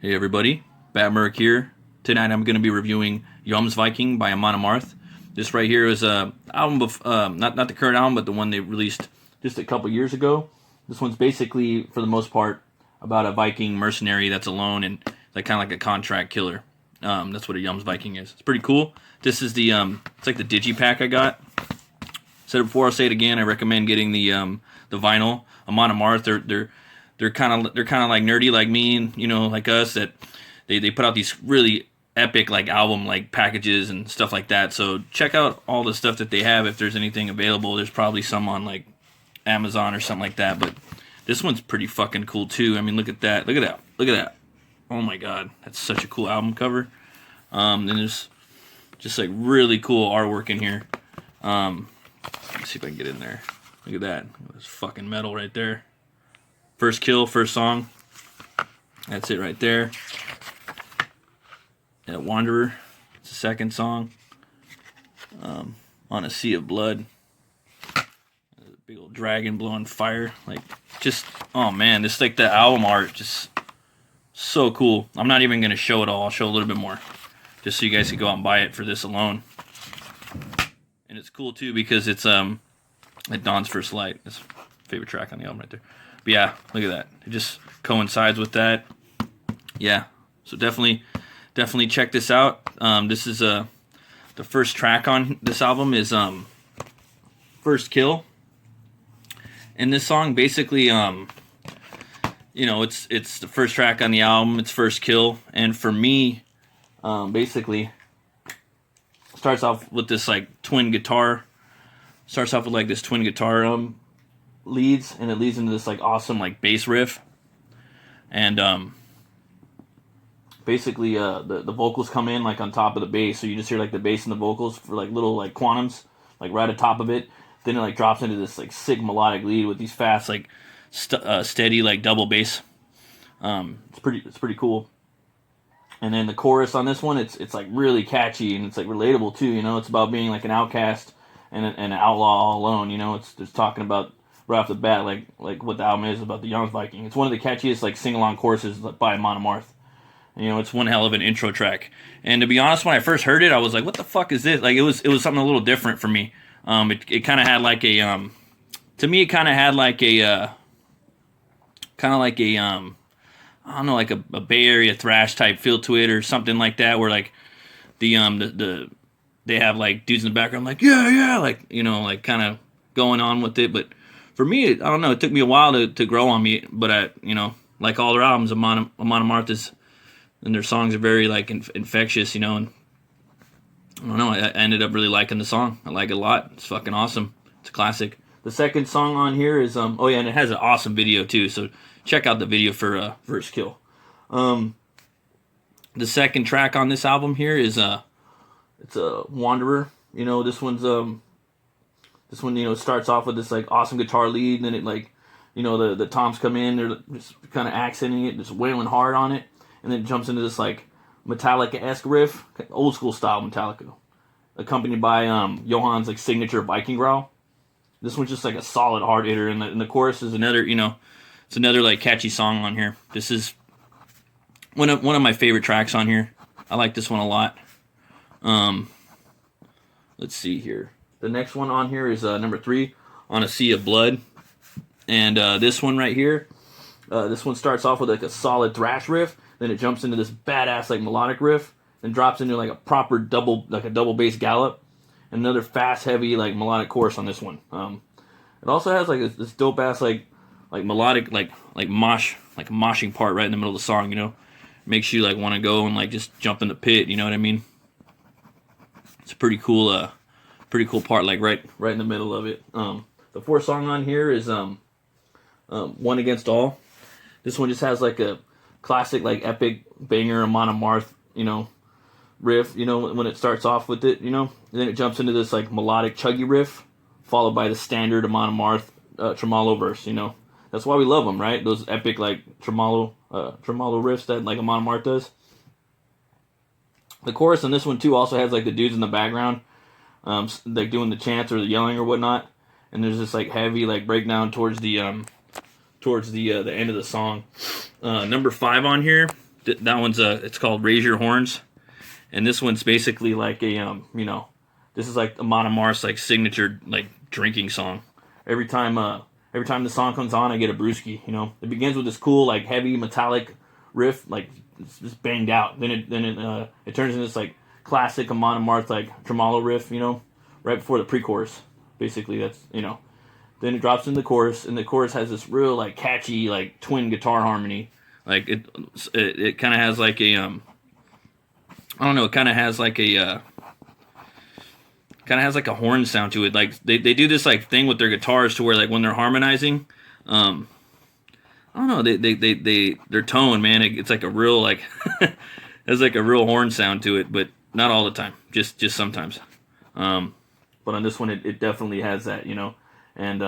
Hey everybody, Batmerk here. Tonight I'm going to be reviewing Jomsviking by Amon Amarth. This right here is a album of not the current album, but the one they released just a couple years ago. This one's basically, for the most part, about a Viking mercenary that's alone and like kind of like a contract killer. That's what a Jomsviking is. It's pretty cool. This is the it's like the digipack I got. Said it before, I'll say it again. I recommend getting the vinyl. Amon Amarth, they're kind of like nerdy like me and like us, that they put out these really epic like album like packages and stuff like that. So check out all the stuff that they have if there's anything available. There's probably some on like Amazon or something like that, but this one's pretty fucking cool too. I mean, look at that. Look at that. Look at that. Oh my god, that's such a cool album cover. And there's just like really cool artwork in here. Let's see if I can get in there. Look at that. There's fucking metal right there. First kill, first song. That's it right there. And Wanderer. It's the second song. On a Sea of Blood. Big old dragon blowing fire. Like, just, oh man, this like the album art, just so cool. I'm not even gonna show it all. I'll show a little bit more, just so you guys can go out and buy it for this alone. And it's cool too because it's at Dawn's First Light. That's my favorite track on the album right there. But yeah, look at that. It just coincides with that. Yeah, so definitely check this out. This is the first track on this album is First Kill. And this song basically it's the first track on the album. It's First Kill, and for me, basically starts off with this like twin guitar. Starts off with like this twin guitar leads, and it leads into this like awesome like bass riff, and basically the vocals come in like on top of the bass, so you just hear like the bass and the vocals for like little like quantums like right at top of it. Then it like drops into this like sick melodic lead with these fast like steady like double bass. It's pretty cool. And then the chorus on this one, it's like really catchy, and it's like relatable too. It's about being like an outcast and an outlaw all alone. It's talking about right off the bat like what the album is about, the Jomsviking. It's one of the catchiest like sing along choruses by Amon Amarth. It's one hell of an intro track. And to be honest, when I first heard it, I was like, "What the fuck is this?" Like it was something a little different for me. It kind of had like a to me it kind of had like a I don't know, like a Bay Area thrash type feel to it or something like that, where like the they have like dudes in the background like yeah like like kind of going on with it. But for me, I don't know, it took me a while to grow on me. But like all their albums, Amon Amarth is, and their songs are very like infectious, and I don't know, I ended up really liking the song. I like it a lot. It's fucking awesome. It's a classic. The second song on here is oh yeah, and it has an awesome video too, so check out the video for First Kill. The second track on this album here is it's a Wanderer. This one starts off with this like awesome guitar lead, and then it like the toms come in, they're just kind of accenting it, just wailing hard on it, and then it jumps into this like Metallica-esque riff, old school style Metallica, accompanied by Johann's like signature Viking growl. This one's just like a solid hard hitter, and the chorus is another it's another like catchy song on here. This is one of my favorite tracks on here. I like this one a lot. Let's see here. The next one on here is number 3, On a Sea of Blood, and this one right here. This one starts off with like a solid thrash riff. Then it jumps into this badass like melodic riff, then drops into like a proper double bass gallop, and another fast heavy like melodic chorus on this one. It also has like this dope ass like melodic like moshing part right in the middle of the song. Makes you like want to go and like just jump in the pit. You know what I mean? It's a pretty cool part like right in the middle of it. The fourth song on here is One Against All. This one just has like a classic like epic banger Amon Amarth riff, when it starts off with it, and then it jumps into this like melodic chuggy riff followed by the standard Amon Amarth tremolo verse. That's why we love them, right? Those epic like tremolo riffs that like Amon Amarth does. The chorus on this one too also has like the dudes in the background like doing the chants or the yelling or whatnot, and there's this like heavy like breakdown towards the end of the song. Number 5 on here that one's it's called Raise Your Horns, and this one's basically like a you know, this is like Amon Amarth's like signature like drinking song. Every time the song comes on, I get a brewski. You know, it begins with this cool like heavy metallic riff, like it's just banged out. Then it turns into this like classic Amon Amarth like tremolo riff. You know, right before the pre-chorus. Basically, that's, you know. Then it drops in the chorus, and the chorus has this real like catchy like twin guitar harmony. Like it kind of has like a I don't know, it kind of has like a horn sound to it. Like they do this like thing with their guitars to where like when they're harmonizing, I don't know, their tone, man, it's like a real like there's like a real horn sound to it, but not all the time, just sometimes. But on this one, it definitely has that, you know, and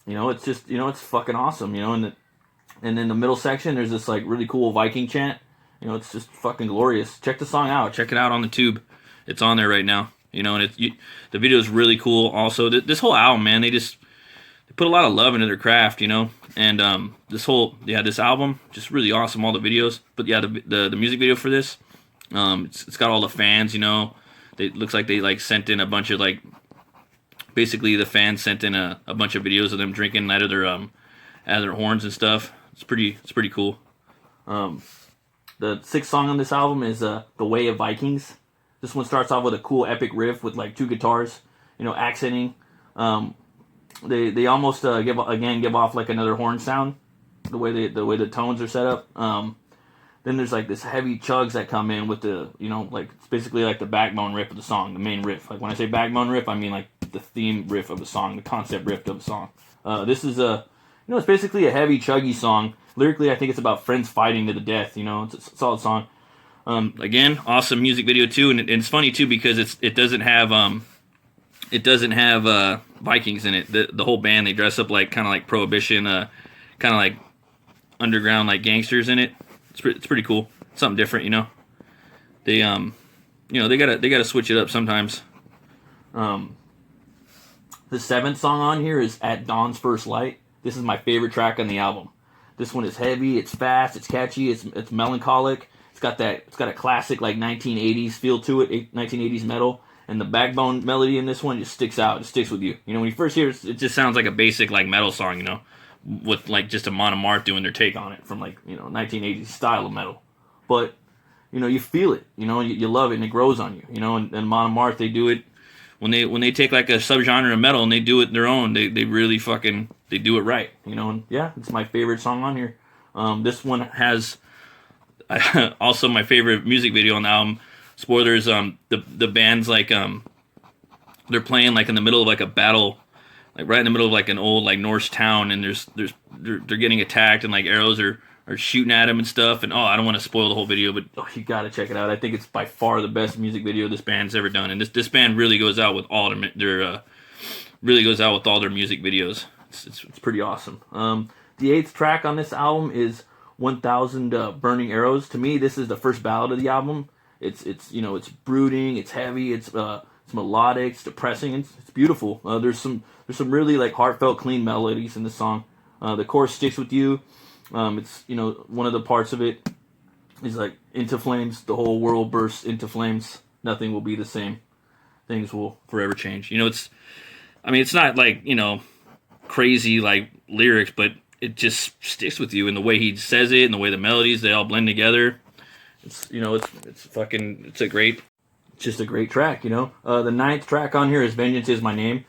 you know, it's just, you know, it's fucking awesome, you know, and in the middle section, there's this like really cool Viking chant, you know, it's just fucking glorious. Check the song out, check it out on the tube, it's on there right now, you know, and the video is really cool. Also, this whole album, man, they put a lot of love into their craft, you know, and this album just really awesome, all the videos. But yeah, the music video for this, it's got all the fans, you know. It looks like they like sent in a bunch of like, basically the fans sent in a bunch of videos of them drinking out of their horns and stuff. It's pretty cool. The sixth song on this album is The Way of Vikings. This one starts off with a cool epic riff with like two guitars, you know, accenting. They almost give off like another horn sound, the way the tones are set up. Then there's like this heavy chugs that come in with the, you know, like it's basically like the backbone riff of the song, the main riff. Like when I say backbone riff, I mean like the theme riff of the song, the concept riff of the song. This is you know, it's basically a heavy chuggy song. Lyrically, I think it's about friends fighting to the death. You know, it's a solid song. Again, awesome music video too, and it's funny too because it doesn't have Vikings in it. The whole band, they dress up like kind of like Prohibition, kind of like underground like gangsters in it. It's pretty cool. Something different, you know. They you know, they gotta switch it up sometimes. The seventh song on here is At Dawn's First Light. This is my favorite track on the album. This one is heavy, it's fast, it's catchy, it's melancholic. It's got a classic like 1980s feel to it, 1980s metal. And the backbone melody in this one just sticks out. It sticks with you. You know, when you first hear it, it just sounds like a basic like metal song, you know, with like just Amon Amarth doing their take on it from like, you know, 1980s style of metal. But, you know, you feel it, you know, you love it and it grows on you, you know, and Amon Amarth, they do it when they take like a subgenre of metal and they do it their own, they really fucking, they do it right, you know, and yeah, it's my favorite song on here. This one has also my favorite music video on the album. Spoilers, the band's like, they're playing like in the middle of like a battle, like right in the middle of like an old like Norse town, and they're getting attacked and like arrows are shooting at them and stuff, and I don't want to spoil the whole video, but you gotta check it out. I think it's by far the best music video this band's ever done, and this band really goes out with all their music videos. It's pretty awesome. The eighth track on this album is 1000 Burning Arrows. To me, this is the first ballad of the album. It's you know, it's brooding, it's heavy, it's melodic, it's depressing, and it's beautiful. There's some really like heartfelt, clean melodies in this song. The chorus sticks with you. It's, you know, one of the parts of it is like, into flames, the whole world bursts into flames, nothing will be the same, things will forever change. You know, it's not like, you know, crazy like lyrics, but it just sticks with you in the way he says it and the way the melodies, they all blend together. It's, you know, it's just a great track, you know. The ninth track on here is Vengeance Is My Name.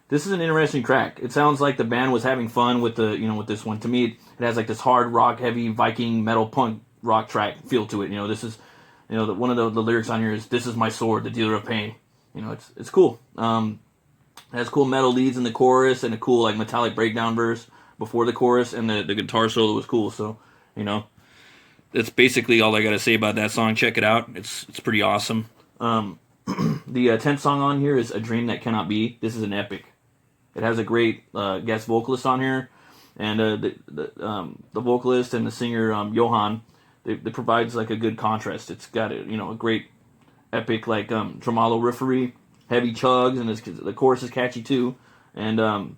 This is an interesting track. It sounds like the band was having fun with with this one. To me, it has like this hard rock, heavy Viking metal punk rock track feel to it. You know, this is, you know, one of the lyrics on here is, "This is my sword, the dealer of pain." You know, it's cool. It has cool metal leads in the chorus and a cool like metallic breakdown verse before the chorus, and the guitar solo was cool. So, you know, that's basically all I gotta say about that song. Check it out. It's pretty awesome. The 10th song on here is A Dream That Cannot Be. This is an epic. It has a great guest vocalist on here, and the vocalist and the singer Johan, they provides like a good contrast. It's got a great epic like tremolo riffery, heavy chugs, and the chorus is catchy too. And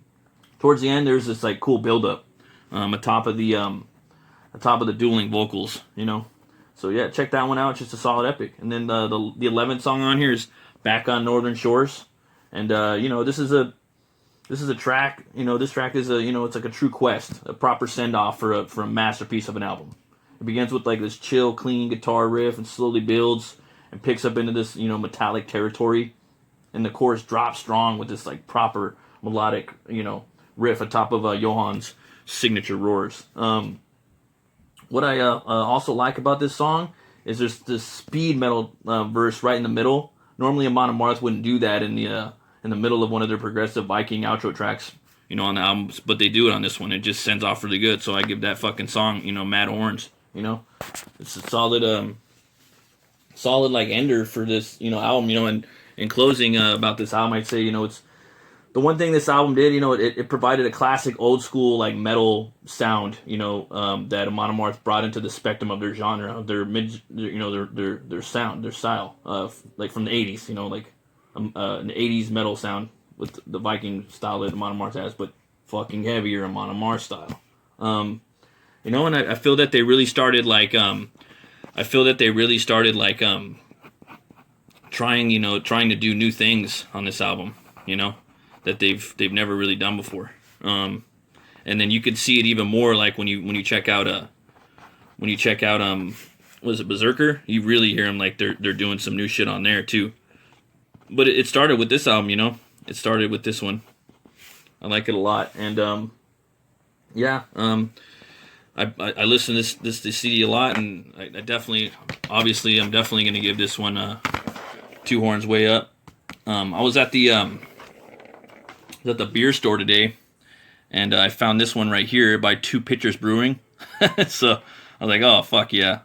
towards the end, there's this like cool build up atop of the dueling vocals. You know, So yeah, check that one out. It's just a solid epic. And then the 11th song on here is Back on Northern Shores. And this is a track. This track is it's like a true quest, a proper send off for a masterpiece of an album. It begins with like this chill, clean guitar riff and slowly builds and picks up into this metallic territory. And the chorus drops strong with this like proper melodic riff atop of Johan's signature roars. What I also like about this song is there's this speed metal verse right in the middle. Normally, Amon Amarth wouldn't do that in the middle of one of their progressive Viking outro tracks, on the albums, but they do it on this one. It just sends off really good. So I give that fucking song, mad horns. It's a solid like ender for this album. And in closing about this album, I'd say it's the one thing this album did. It provided a classic old school like metal sound. That Amon Amarth brought into the spectrum of their genre, of their their sound, their style, like from the '80s. Like an '80s metal sound with the Viking style that Amon Amarth has, but fucking heavier Amon Amarth style. And I feel that they really started like trying to do new things on this album. That they've never really done before. And then you could see it even more like when you check out was it Berserker? You really hear them like they're doing some new shit on there too. But it started with this album, It started with this one. I like it a lot, and I listen to this CD a lot, and I definitely, obviously, I'm definitely gonna give this one 2 horns way up. I was at the beer store today, and I found this one right here by Two Pitchers Brewing. So I was like, oh fuck yeah!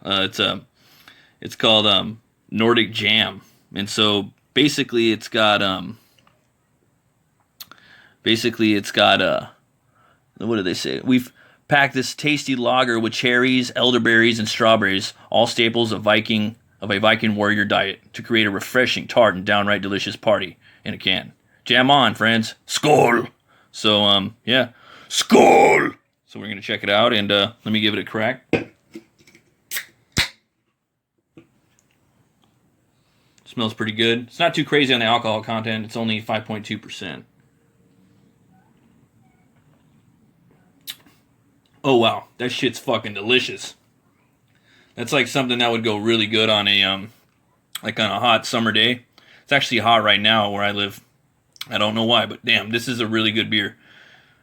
It's called Nordic Jam, and so basically it's got what do they say? We've packed this tasty lager with cherries, elderberries, and strawberries, all staples of a Viking warrior diet, to create a refreshing, tart, and downright delicious party in a can. Jam on, friends. Skål! So, yeah. Skål! So we're going to check it out, and let me give it a crack. Smells pretty good. It's not too crazy on the alcohol content. It's only 5.2%. Oh, wow. That shit's fucking delicious. That's like something that would go really good on a hot summer day. It's actually hot right now where I live. I don't know why, but damn, this is a really good beer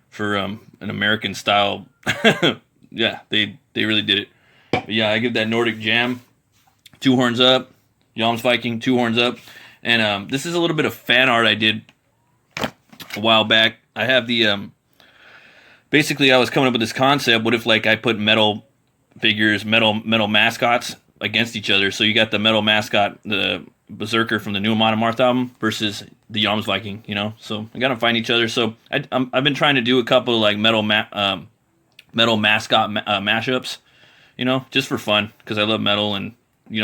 for an American style. Yeah, they really did it. But yeah, I give that Nordic Jam 2 horns up. Jomsviking 2 horns up. And this is a little bit of fan art I did a while back. I have the basically I was coming up with this concept. What if like I put metal figures, metal mascots against each other? So you got the metal mascot, the Berserker from the new Amon Amarth album versus the Jomsviking, So I gotta find each other. So I've been trying to do a couple of like metal mascot mashups, just for fun, because I love metal. And you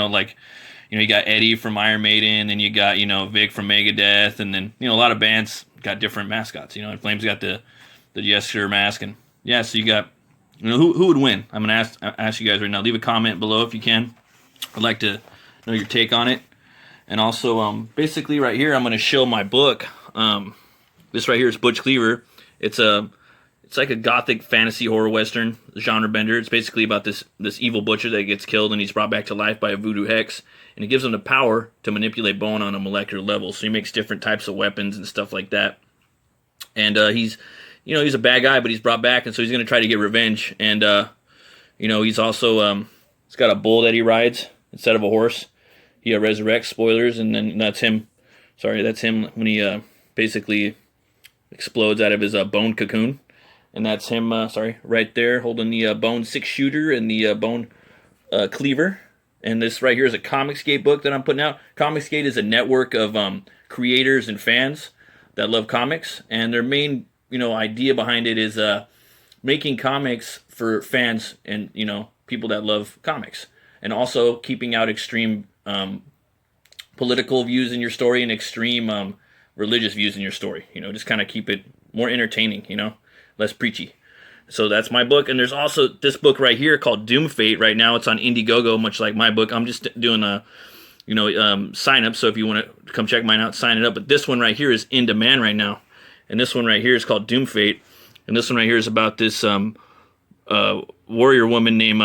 got Eddie from Iron Maiden, and you got Vic from Megadeth, and then a lot of bands got different mascots. And Flames got the Jester mask, and yeah, so you got who would win? I'm gonna ask you guys right now. Leave a comment below if you can. I'd like to know your take on it. And also, basically right here, I'm gonna show my book. This right here is Butch Cleaver. It's like a gothic fantasy horror western genre bender. It's basically about this evil butcher that gets killed and he's brought back to life by a voodoo hex, and it gives him the power to manipulate bone on a molecular level. So he makes different types of weapons and stuff like that. And he's a bad guy, but he's brought back, and so he's gonna try to get revenge. And he's also he's got a bull that he rides instead of a horse. He resurrects, spoilers, and then that's him. Sorry, that's him when he basically explodes out of his bone cocoon. And that's him, right there, holding the bone 6-shooter and the bone cleaver. And this right here is a Comicsgate book that I'm putting out. Comicsgate is a network of creators and fans that love comics. And their main, idea behind it is making comics for fans and, people that love comics. And also keeping out extreme political views in your story and extreme religious views in your story. Just kind of keep it more entertaining, less preachy. So that's my book. And there's also this book right here called Doom Fate. Right now it's on Indiegogo, much like my book. I'm just doing a, sign up. So if you want to come check mine out, sign it up. But this one right here is in demand right now. And this one right here is called Doom Fate. And this one right here is about this warrior woman named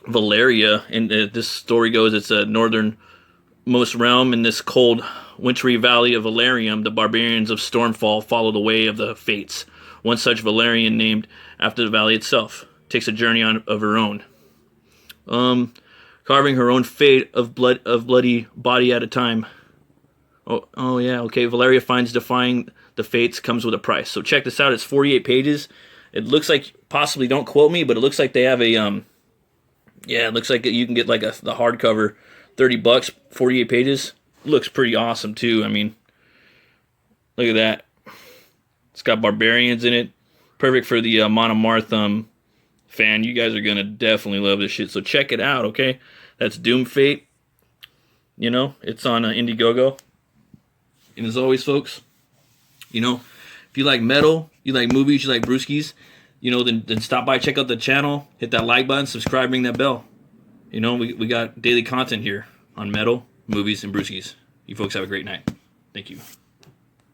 Valeria. And this story goes, it's a northernmost realm in this cold, wintry valley of Valerium. The barbarians of Stormfall follow the way of the Fates. One such Valerian, named after the valley itself, takes a journey of her own, carving her own fate of bloody body at a time. Oh yeah, okay. Valeria finds defying the Fates comes with a price. So check this out. It's 48 pages. It looks like, possibly, don't quote me, but it looks like they have a it looks like you can get like the hardcover, $30, 48 pages. Looks pretty awesome too. I mean, look at that. It's got barbarians in it. Perfect for the Amon Amarth fan. You guys are going to definitely love this shit. So check it out, okay? That's Doom Fate. It's on Indiegogo. And as always, folks, if you like metal, you like movies, you like brewskis, then stop by, check out the channel, hit that like button, subscribe, ring that bell. We got daily content here on metal, movies, and brewskis. You folks have a great night. Thank you.